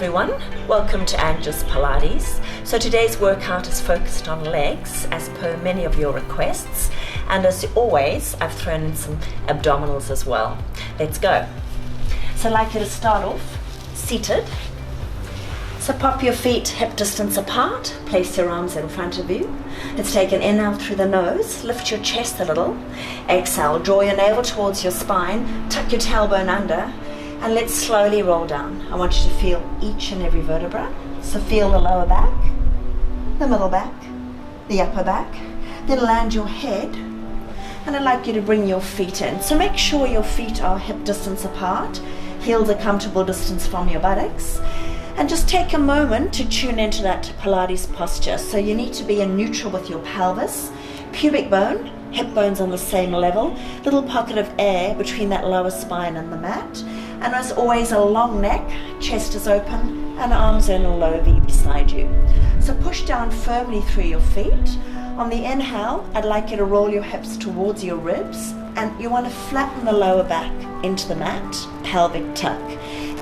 everyone, welcome to Anges Pilates. So today's workout is focused on legs as per many of your requests, and as always I've thrown in some abdominals as well. Let's go. So I'd like you to start off seated. So pop your feet hip distance apart, place your arms in front of you. Let's take an inhale through the nose, lift your chest a little. Exhale, draw your navel towards your spine, tuck your tailbone under, and let's slowly roll down. I want you to feel each and every vertebra. So feel the lower back, the middle back, the upper back. Then land your head, and I'd like you to bring your feet in. So make sure your feet are hip distance apart, heels a comfortable distance from your buttocks. And just take a moment to tune into that Pilates posture. So you need to be in neutral with your pelvis, pubic bone, hip bones on the same level, little pocket of air between that lower spine and the mat. And as always, a long neck, chest is open, and arms are in a low V beside you. So push down firmly through your feet. On the inhale, I'd like you to roll your hips towards your ribs, and you want to flatten the lower back into the mat, pelvic tuck.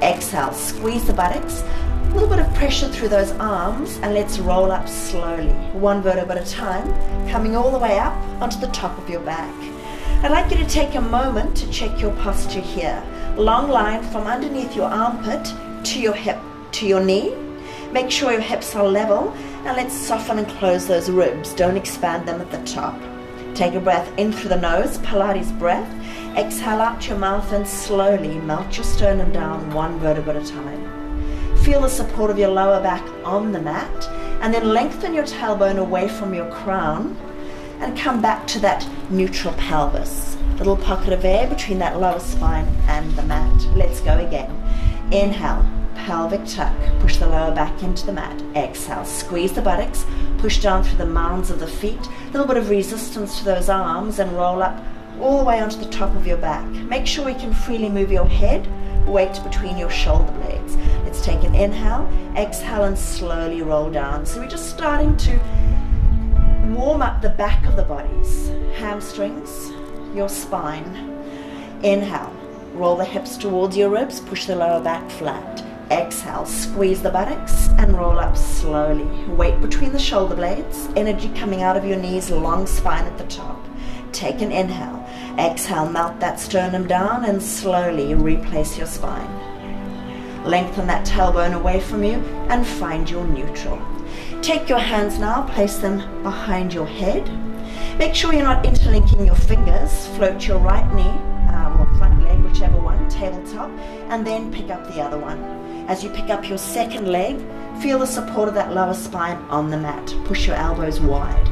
Exhale, squeeze the buttocks, a little bit of pressure through those arms, and let's roll up slowly, one vertebra at a time, coming all the way up onto the top of your back. I'd like you to take a moment to check your posture here. Long line from underneath your armpit to your hip, to your knee. Make sure your hips are level, and let's soften and close those ribs. Don't expand them at the top. Take a breath in through the nose, Pilates breath. Exhale out your mouth and slowly melt your sternum down one vertebra at a time. Feel the support of your lower back on the mat, and then lengthen your tailbone away from your crown and come back to that neutral pelvis. Little pocket of air between that lower spine and the mat. Let's go again. Inhale, pelvic tuck, push the lower back into the mat. Exhale, squeeze the buttocks, push down through the mounds of the feet, a little bit of resistance to those arms, and roll up all the way onto the top of your back. Make sure you can freely move your head, weight between your shoulder blades. Let's take an inhale, exhale, and slowly roll down. So we're just starting to warm up the back of the bodies, hamstrings, your spine. Inhale, roll the hips towards your ribs, push the lower back flat. Exhale, squeeze the buttocks and roll up slowly. Weight between the shoulder blades, energy coming out of your knees, long spine at the top. Take an inhale. Exhale, melt that sternum down and slowly replace your spine. Lengthen that tailbone away from you and find your neutral. Take your hands now, place them behind your head. Make sure you're not interlinking your fingers. Float your right knee, or front leg, whichever one, tabletop, and then pick up the other one. As you pick up your second leg, feel the support of that lower spine on the mat. Push your elbows wide.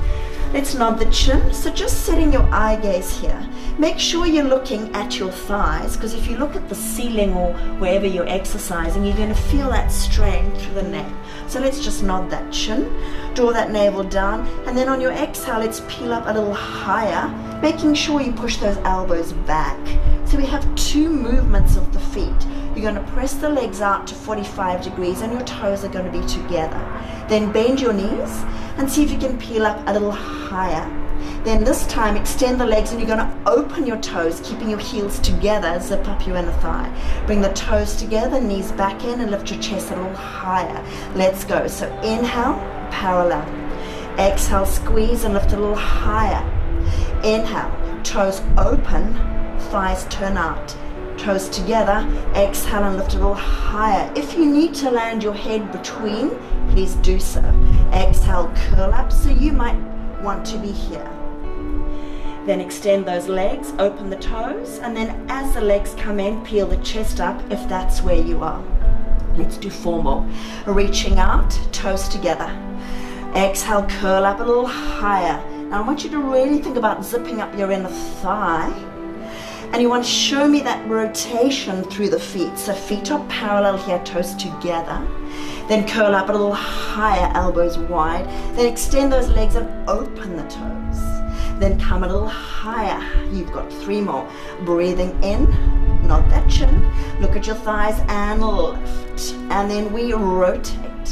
Let's nod the chin. So just setting your eye gaze here. Make sure you're looking at your thighs, because if you look at the ceiling or wherever you're exercising, you're going to feel that strain through the neck. So let's just nod that chin, draw that navel down, and then on your exhale, let's peel up a little higher, making sure you push those elbows back. So we have two movements of the feet. You're going to press the legs out to 45 degrees, and your toes are going to be together. Then bend your knees and see if you can peel up a little higher. Then this time extend the legs, and you're going to open your toes, keeping your heels together, zip up your inner thigh. Bring the toes together, knees back in, and lift your chest a little higher. Let's go. So inhale, parallel. Exhale, squeeze and lift a little higher. Inhale, toes open, thighs turn out. Toes together, exhale and lift a little higher. If you need to land your head between, please do so. Exhale, curl up, so you might want to be here. Then extend those legs, open the toes, and then as the legs come in, peel the chest up if that's where you are. Let's do 4 more. Reaching out, toes together. Exhale, curl up a little higher. Now I want you to really think about zipping up your inner thigh, and you want to show me that rotation through the feet. So feet are parallel here, toes together. Then curl up a little higher, elbows wide. Then extend those legs and open the toes. Then come a little higher. You've got 3 more. Breathing in, nod that chin, look at your thighs and lift. And then we rotate.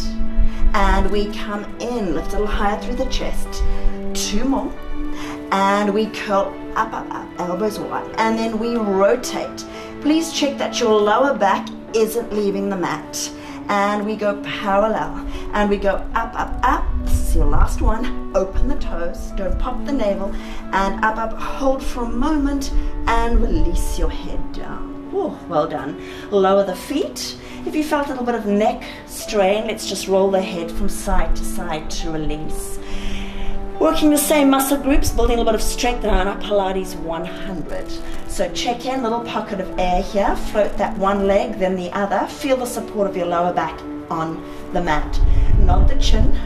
And we come in, lift a little higher through the chest. 2 more. And we curl up, elbows wide. And then we rotate. Please check that your lower back isn't leaving the mat. and we go parallel, and we go up, up, up. This is your last one. Open the toes, don't pop the navel, and up, up, hold for a moment, and release your head down. Oh, well done. Lower the feet. If you felt a little bit of neck strain, let's just roll the head from side to side to release. Working the same muscle groups, building a little bit of strength in our Pilates 100. So check in, little pocket of air here. Float that one leg, then the other. Feel the support of your lower back on the mat. Nod the chin.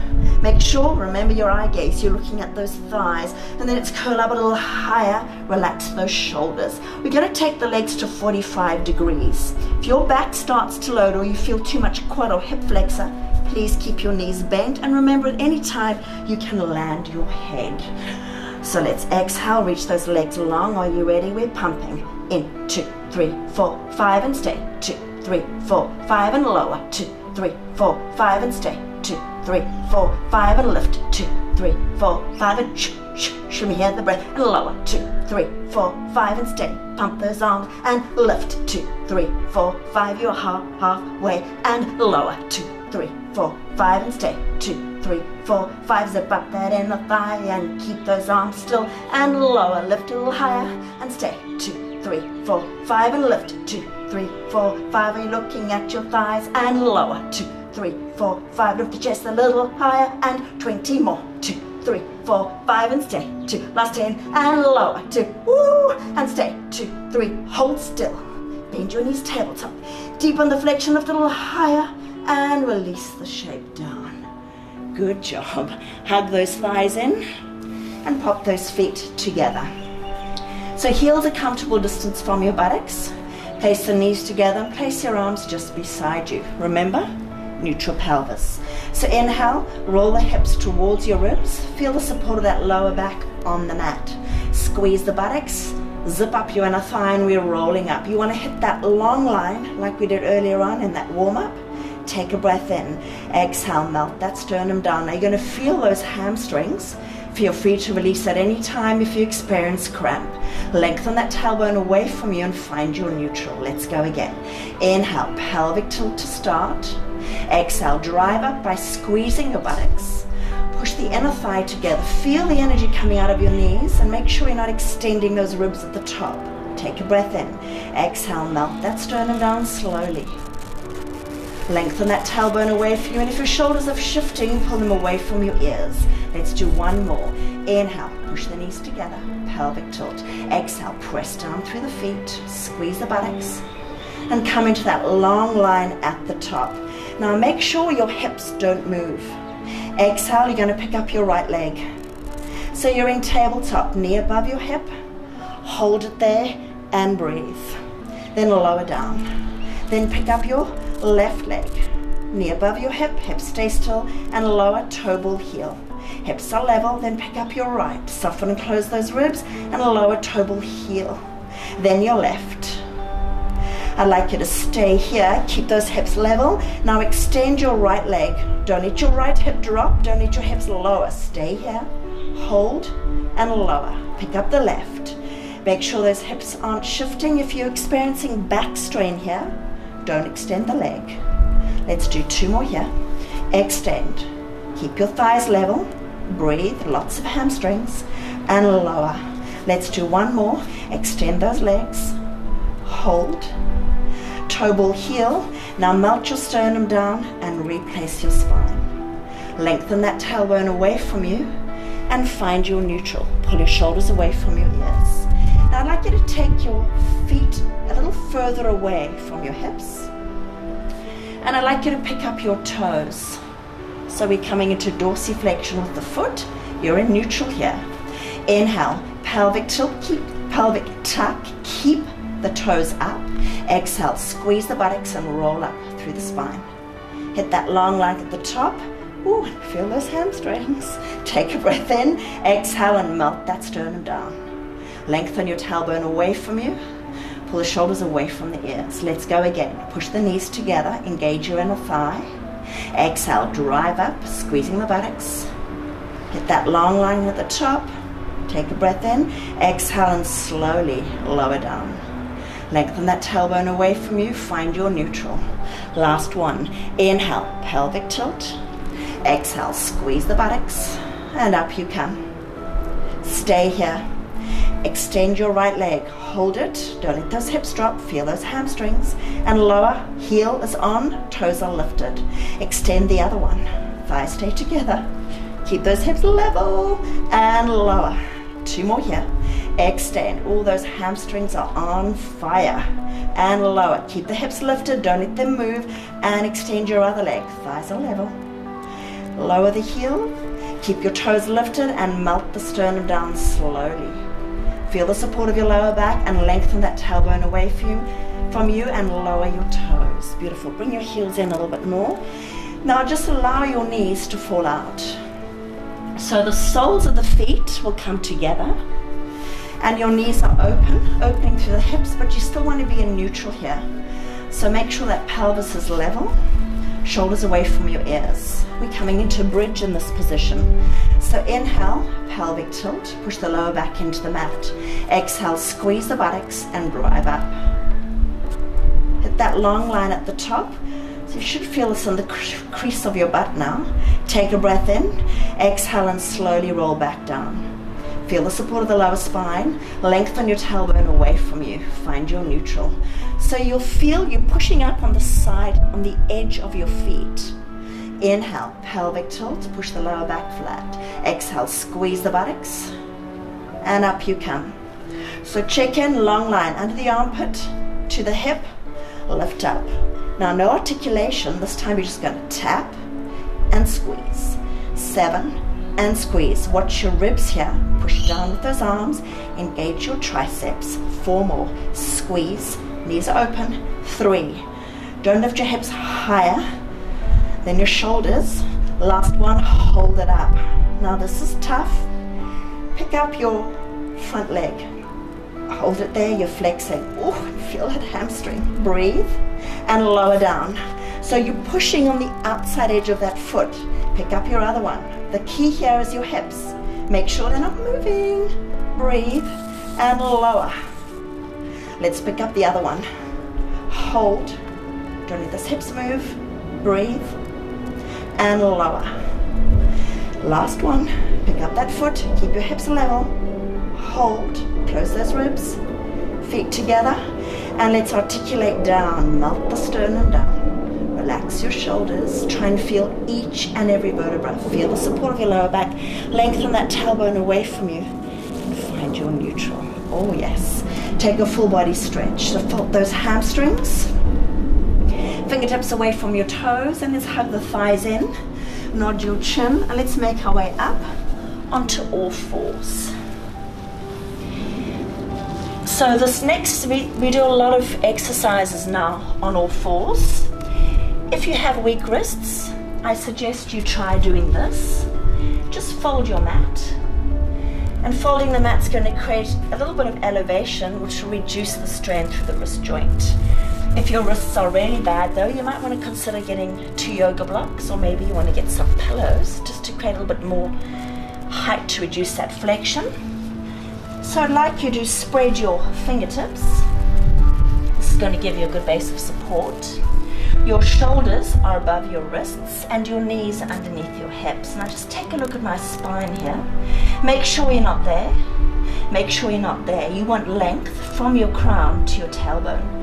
Make sure, remember your eye gaze, you're looking at those thighs, and then it's curl up a little higher, relax those shoulders. We're going to take the legs to 45 degrees. If your back starts to load or you feel too much quad or hip flexor, please keep your knees bent, and remember at any time you can land your head. So let's exhale, reach those legs long. Are you ready? We're pumping. In, 2, 3, 4, 5, and stay. 2, 3, 4, 5, and lower. 2, 3, 4, 5, and stay. 2, 3, 4, 5, and lift. 2, 3, 4, 5, and shimmy here the breath, and lower. 2, 3, 4, 5, and stay. Pump those arms and lift. 2, 3, 4, 5. You're halfway, and lower. 2, 3, 4, 5, and stay. 2, 3, 4, 5. Zip up that inner thigh and keep those arms still, and lower. Lift a little higher and stay. 2, 3, 4, 5, and lift. 2, 3, 4, 5. Are you looking at your thighs, and lower. 2, 3, 4, 5. Lift the chest a little higher, and 20 more. 2, 3, 4, 5, and stay. 2, last 10, and lower. 2, woo, and stay. 2, 3, hold still. Bend your knees tabletop. Deepen the flexion, lift a little higher, and release the shape down. Good job. Hug those thighs in and pop those feet together. So heels a comfortable distance from your buttocks. Place the knees together and place your arms just beside you. Remember, neutral pelvis. So inhale, roll the hips towards your ribs. Feel the support of that lower back on the mat. Squeeze the buttocks. Zip up your inner thigh, and we're rolling up. You want to hit that long line like we did earlier on in that warm-up. Take a breath in. Exhale, melt that sternum down. Now you're going to feel those hamstrings. Feel free to release at any time if you experience cramp. Lengthen that tailbone away from you and find your neutral. Let's go again. Inhale, pelvic tilt to start. Exhale, drive up by squeezing your buttocks. Push the inner thigh together. Feel the energy coming out of your knees, and make sure you're not extending those ribs at the top. Take a breath in. Exhale, melt that sternum down slowly. Lengthen that tailbone away from you, and if your shoulders are shifting, pull them away from your ears. Let's do one more. Inhale, push the knees together, pelvic tilt. Exhale, press down through the feet, squeeze the buttocks, and come into that long line at the top. Now make sure your hips don't move. Exhale, you're going to pick up your right leg. So you're in tabletop, knee above your hip. Hold it there and breathe. Then lower down. Then pick up your left leg, knee above your hip, hips stay still, and lower toe ball heel. Hips are level, then pick up your right, soften and close those ribs, and lower toe ball heel. Then your left. I'd like you to stay here, keep those hips level. Now extend your right leg. Don't let your right hip drop, don't let your hips lower. Stay here, hold, and lower. Pick up the left. Make sure those hips aren't shifting. If you're experiencing back strain here, don't extend the leg. Let's do 2 more here. Extend. Keep your thighs level. Breathe. Lots of hamstrings. And lower. Let's do 1 more. Extend those legs. Hold. Toe ball heel. Now melt your sternum down and replace your spine. Lengthen that tailbone away from you and find your neutral. Pull your shoulders away from your ears. Now I'd like you to take your feet a little further away from your hips, and I'd like you to pick up your toes. So we're coming into dorsiflexion with the foot. You're in neutral here. Inhale, pelvic tilt, keep pelvic tuck, keep the toes up. Exhale, squeeze the buttocks and roll up through the spine. Hit that long line at the top. Ooh, feel those hamstrings. Take a breath in, exhale, and melt that sternum down. Lengthen your tailbone away from you. Pull the shoulders away from the ears. Let's go again. Push the knees together, engage your inner thigh. Exhale, drive up, squeezing the buttocks. Hit that long line at the top. Take a breath in, exhale, and slowly lower down. Lengthen that tailbone away from you, find your neutral. Last one, inhale, pelvic tilt. Exhale, squeeze the buttocks, and up you come. Stay here. Extend your right leg, hold it, don't let those hips drop, feel those hamstrings, and lower, heel is on, toes are lifted. Extend the other one, thighs stay together. Keep those hips level, and lower. 2 more here. Extend, all those hamstrings are on fire. And lower, keep the hips lifted, don't let them move, and extend your other leg, thighs are level. Lower the heel, keep your toes lifted, and melt the sternum down slowly. Feel the support of your lower back and lengthen that tailbone away from you and lower your toes. Beautiful. Bring your heels in a little bit more. Now just allow your knees to fall out. So the soles of the feet will come together and your knees are opening through the hips, but you still want to be in neutral here. So make sure that pelvis is level, shoulders away from your ears. We're coming into bridge in this position. So inhale, pelvic tilt, push the lower back into the mat. Exhale, squeeze the buttocks and drive up. Hit that long line at the top. So you should feel this in the crease of your butt now. Take a breath in, exhale and slowly roll back down. Feel the support of the lower spine, lengthen your tailbone away from you, find your neutral. So you'll feel you pushing up on the side, on the edge of your feet. Inhale, pelvic tilt, push the lower back flat. Exhale, squeeze the buttocks, and up you come. So check in, long line, under the armpit, to the hip, lift up. Now no articulation, this time you're just going to tap and squeeze. 7, and squeeze. Watch your ribs here, push down with those arms, engage your triceps. 4 more, squeeze, knees are open. 3, don't lift your hips higher then your shoulders. Last one, hold it up. Now this is tough. Pick up your front leg. Hold it there, you're flexing. Oh, feel that hamstring. Breathe and lower down. So you're pushing on the outside edge of that foot. Pick up your other one. The key here is your hips. Make sure they're not moving. Breathe and lower. Let's pick up the other one. Hold. Don't let those hips move. Breathe and lower. Last one. Pick up that foot. Keep your hips level. Hold. Close those ribs. Feet together. And let's articulate down. Melt the sternum down. Relax your shoulders. Try and feel each and every vertebra. Feel the support of your lower back. Lengthen that tailbone away from you. And find your neutral. Oh yes. Take a full body stretch. So felt those hamstrings. Fingertips away from your toes, and let's hug the thighs in. Nod your chin, and let's make our way up onto all fours. So this next, we do a lot of exercises now on all fours. If you have weak wrists, I suggest you try doing this. Just fold your mat. And folding the mat's going to create a little bit of elevation, which will reduce the strain through the wrist joint. If your wrists are really bad though, you might want to consider getting 2 yoga blocks, or maybe you want to get some pillows just to create a little bit more height to reduce that flexion. So I'd like you to spread your fingertips. This is going to give you a good base of support. Your shoulders are above your wrists and your knees are underneath your hips. Now just take a look at my spine here. Make sure you're not there. Make sure you're not there. You want length from your crown to your tailbone.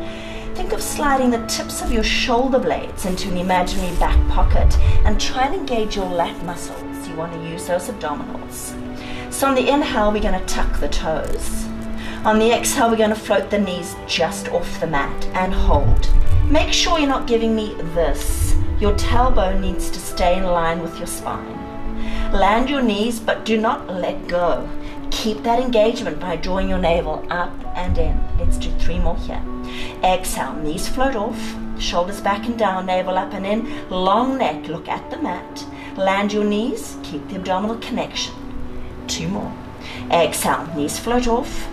Think of sliding the tips of your shoulder blades into an imaginary back pocket and try and engage your lat muscles. You want to use those abdominals. So on the inhale, we're going to tuck the toes. On the exhale, we're going to float the knees just off the mat and hold. Make sure you're not giving me this. Your tailbone needs to stay in line with your spine. Land your knees, but do not let go. Keep that engagement by drawing your navel up and in. Let's do 3 more here. Exhale, knees float off, shoulders back and down, navel up and in, long neck, look at the mat. Land your knees, keep the abdominal connection. 2 more. Exhale, knees float off,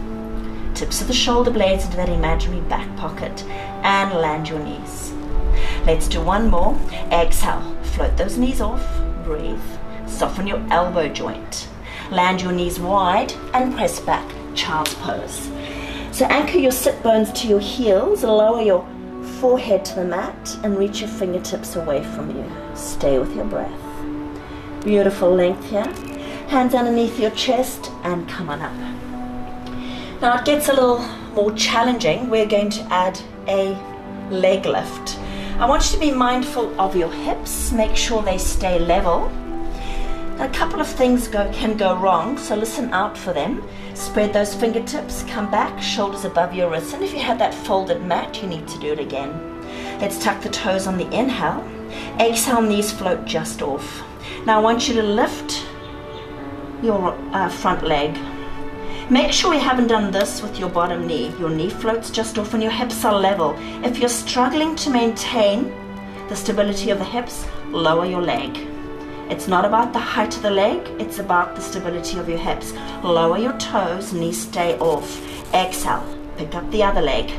tips of the shoulder blades into that imaginary back pocket, and land your knees. Let's do 1 more. Exhale, float those knees off, breathe, soften your elbow joint. Land your knees wide and press back, child's pose. So anchor your sit bones to your heels, lower your forehead to the mat and reach your fingertips away from you. Stay with your breath. Beautiful length here. Hands underneath your chest and come on up. Now it gets a little more challenging. We're going to add a leg lift. I want you to be mindful of your hips. Make sure they stay level. A couple of things can go wrong, so listen out for them. Spread those fingertips, come back, shoulders above your wrists, and if you had that folded mat, you need to do it again. Let's tuck the toes on the inhale. Exhale, knees float just off. Now I want you to lift your front leg. Make sure you haven't done this with your bottom knee. Your knee floats just off and your hips are level. If you're struggling to maintain the stability of the hips, lower your leg. It's not about the height of the leg, it's about the stability of your hips. Lower your toes, knees stay off. Exhale, pick up the other leg.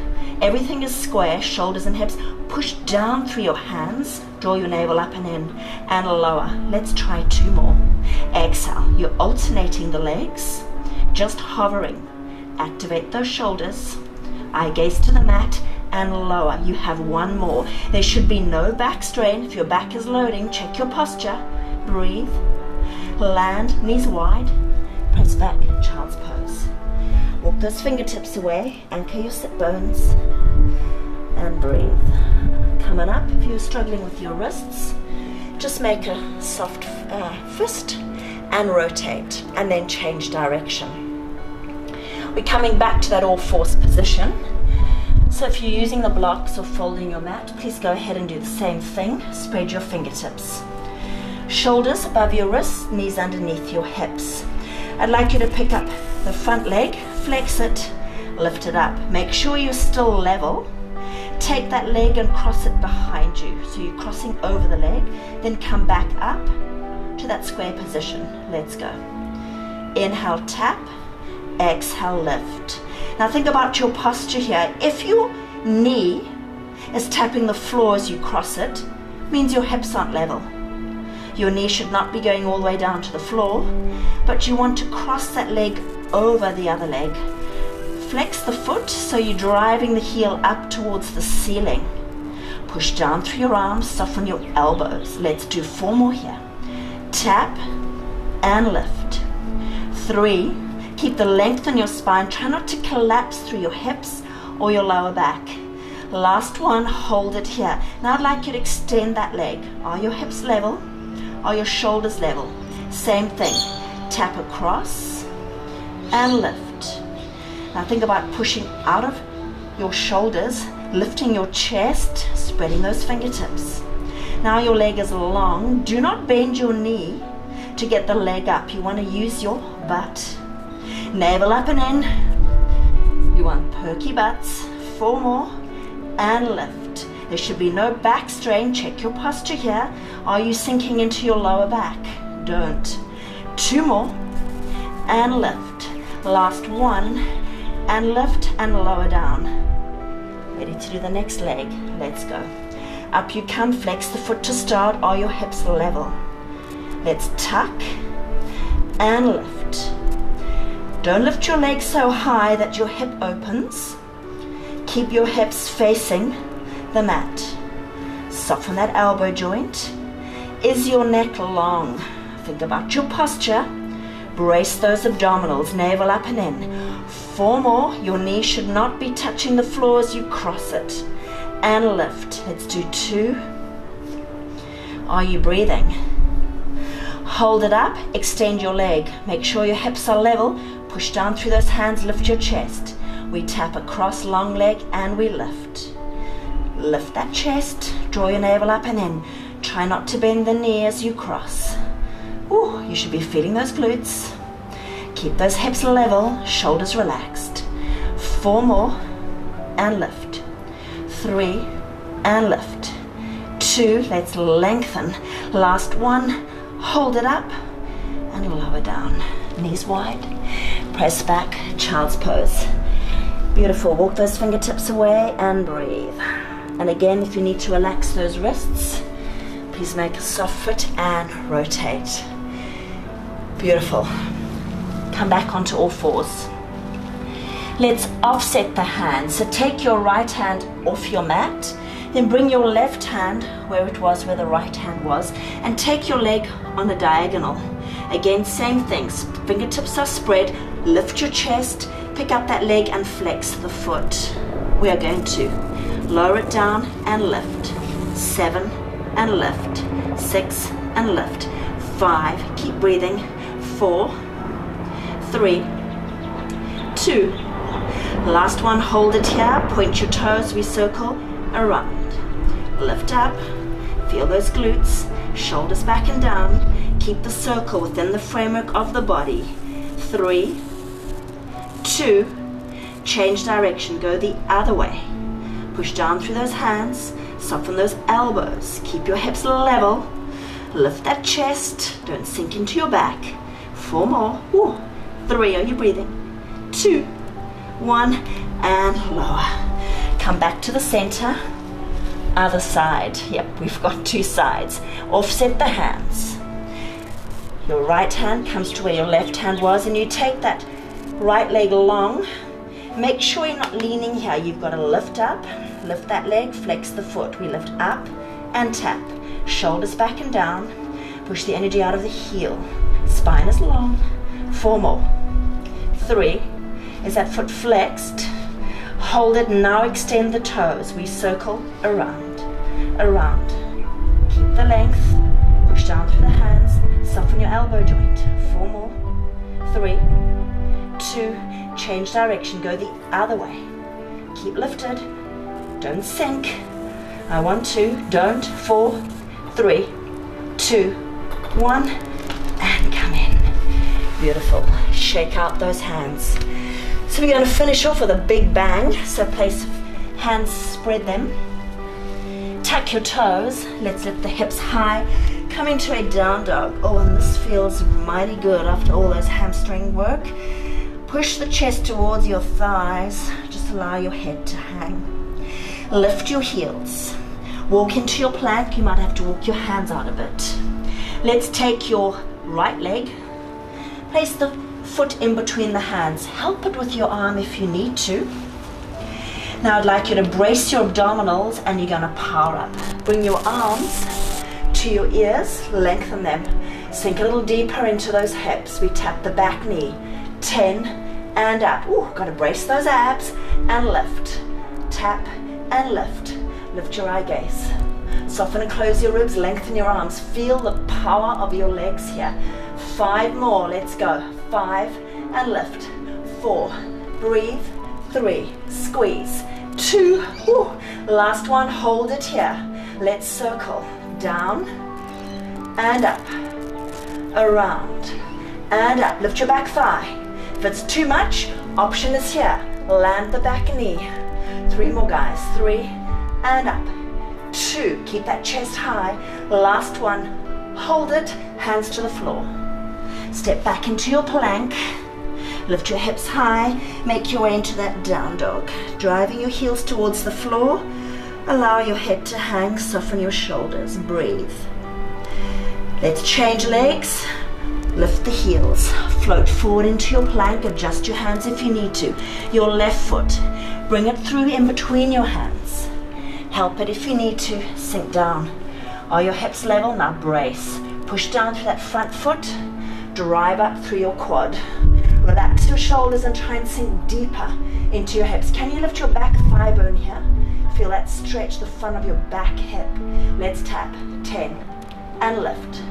Everything is square, shoulders and hips. Push down through your hands, draw your navel up and in, and lower. Let's try 2 more. Exhale, you're alternating the legs, just hovering. Activate those shoulders, eye gaze to the mat, and lower. You have 1 more. There should be no back strain. If your back is loading, check your posture. Breathe, land, knees wide, press back, child's pose. Walk those fingertips away, anchor your sit bones, and breathe. Coming up, if you're struggling with your wrists, just make a soft fist and rotate, and then change direction. We're coming back to that all-fours position. So if you're using the blocks or folding your mat, please go ahead and do the same thing. Spread your fingertips. Shoulders above your wrists, knees underneath your hips. I'd like you to pick up the front leg, flex it, lift it up. Make sure you're still level. Take that leg and cross it behind you. So you're crossing over the leg, then come back up to that square position. Let's go. Inhale, tap. Exhale, lift. Now think about your posture here. If your knee is tapping the floor as you cross it, it means your hips aren't level. Your knee should not be going all the way down to the floor, but you want to cross that leg over the other leg. Flex the foot so you're driving the heel up towards the ceiling. Push down through your arms, soften your elbows. Let's do 4 more here. Tap and lift. 3, keep the length in your spine. Try not to collapse through your hips or your lower back. Last one, hold it here. Now I'd like you to extend that leg. Are your hips level? Are your shoulders level? Same thing. Tap across and lift. Now think about pushing out of your shoulders, lifting your chest, spreading those fingertips. Now your leg is long. Do not bend your knee to get the leg up. You want to use your butt. Navel up and in. You want perky butts. 4 more and lift. There should be no back strain. Check your posture here. Are you sinking into your lower back? Don't. 2 more and lift. Last 1 and lift and lower down. Ready to do the next leg. Let's go. Up you come. Flex the foot to start. Are your hips level? Let's tuck and lift. Don't lift your legs so high that your hip opens. Keep your hips facing the mat. Soften that elbow joint. Is your neck long? Think about your posture. Brace those abdominals, navel up and in. 4 more. Your knee should not be touching the floor as you cross it. And lift. Let's do 2. Are you breathing? Hold it up, extend your leg. Make sure your hips are level. Push down through those hands, lift your chest. We tap across, long leg, and we lift. Lift that chest, draw your navel up and in. Try not to bend the knee as you cross. Ooh, you should be feeling those glutes. Keep those hips level, shoulders relaxed. 4 more, and lift. 3, and lift. 2, let's lengthen. Last 1, hold it up, and lower down. Knees wide, press back, child's pose. Beautiful, walk those fingertips away and breathe. And again, if you need to relax those wrists, please make a soft fit and rotate. Beautiful. Come back onto all fours. Let's offset the hands. So take your right hand off your mat, then bring your left hand where it was, where the right hand was, and take your leg on a diagonal. Again, same things. Fingertips are spread, lift your chest, pick up that leg and flex the foot. We are going to lower it down and lift. 7 and lift. 6 and lift. 5, keep breathing. 4, 3, 2. Last one, hold it here. Point your toes, we circle around. Lift up, feel those glutes, shoulders back and down. Keep the circle within the framework of the body. 3, 2, change direction, go the other way. Push down through those hands, soften those elbows, keep your hips level, lift that chest, don't sink into your back. 4 more. 3, are you breathing? 2, 1, and lower. Come back to the center. Other side. Yep, we've got 2 sides. Offset the hands. Your right hand comes to where your left hand was, and you take that right leg long. Make sure you're not leaning here. You've got to lift up, lift that leg, flex the foot. We lift up and tap. Shoulders back and down. Push the energy out of the heel. Spine is long. 4 more. 3. Is that foot flexed? Hold it, now extend the toes. We circle around, around. Keep the length. Push down through the hands. Soften your elbow joint. 4 more. 3, 2, change direction, go the other way. Keep lifted, don't sink. I want 2, don't. 4, 3, 2, 1, and come in. Beautiful. Shake out those hands. So we're going to finish off with a big bang. So place hands, spread them. Tuck your toes. Let's lift the hips high. Come into a down dog. Oh, and this feels mighty good after all those hamstring work. Push the chest towards your thighs. Just allow your head to hang. Lift your heels. Walk into your plank. You might have to walk your hands out a bit. Let's take your right leg. Place the foot in between the hands. Help it with your arm if you need to. Now I'd like you to brace your abdominals and you're going to power up. Bring your arms to your ears, lengthen them. Sink a little deeper into those hips. We tap the back knee. 10 and up. Ooh, got to brace those abs and lift. Tap and lift. Lift your eye gaze. Soften and close your ribs, lengthen your arms. Feel the power of your legs here. 5 more, let's go. 5 and lift. 4, breathe. 3, squeeze. 2, last one, hold it here. Let's circle. Down and up. Around and up. Lift your back thigh. If it's too much, option is here. Land the back knee. 3 more, guys. 3 and up. 2, keep that chest high. Last one, hold it, hands to the floor. Step back into your plank. Lift your hips high. Make your way into that down dog. Driving your heels towards the floor. Allow your head to hang. Soften your shoulders. Breathe. Let's change legs. Lift the heels. Float forward into your plank. Adjust your hands if you need to. Your left foot. Bring it through in between your hands. Help it if you need to. Sink down. Are your hips level? Now brace. Push down through that front foot. Drive up through your quad. Relax your shoulders and try and sink deeper into your hips. Can you lift your back thigh bone here? Feel that stretch, the front of your back hip. Let's tap. 10 and lift.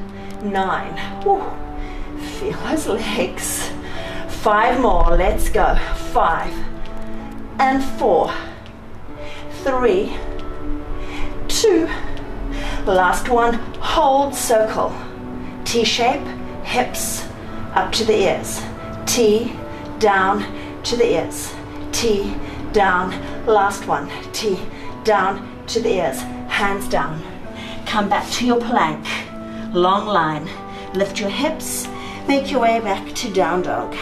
9. Woo. Feel those legs. 5 more. Let's go. 5 and 4. 3, 2. Last one. Hold circle. T-shape. Hips up to the ears. T down to the ears. T down. Last one. T down to the ears. Hands down. Come back to your plank. Long line. Lift your hips. Make your way back to down dog.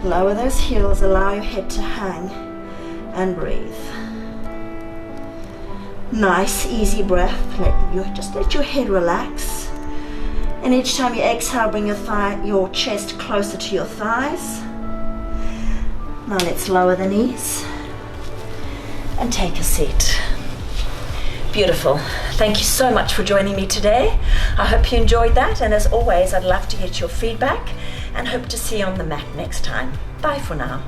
Lower those heels. Allow your head to hang. And breathe. Nice, easy breath. Just let your head relax. And each time you exhale, bring your chest closer to your thighs. Now let's lower the knees. And take a seat. Beautiful. Thank you so much for joining me today. I hope you enjoyed that, and as always, I'd love to get your feedback and hope to see you on the mat next time. Bye for now.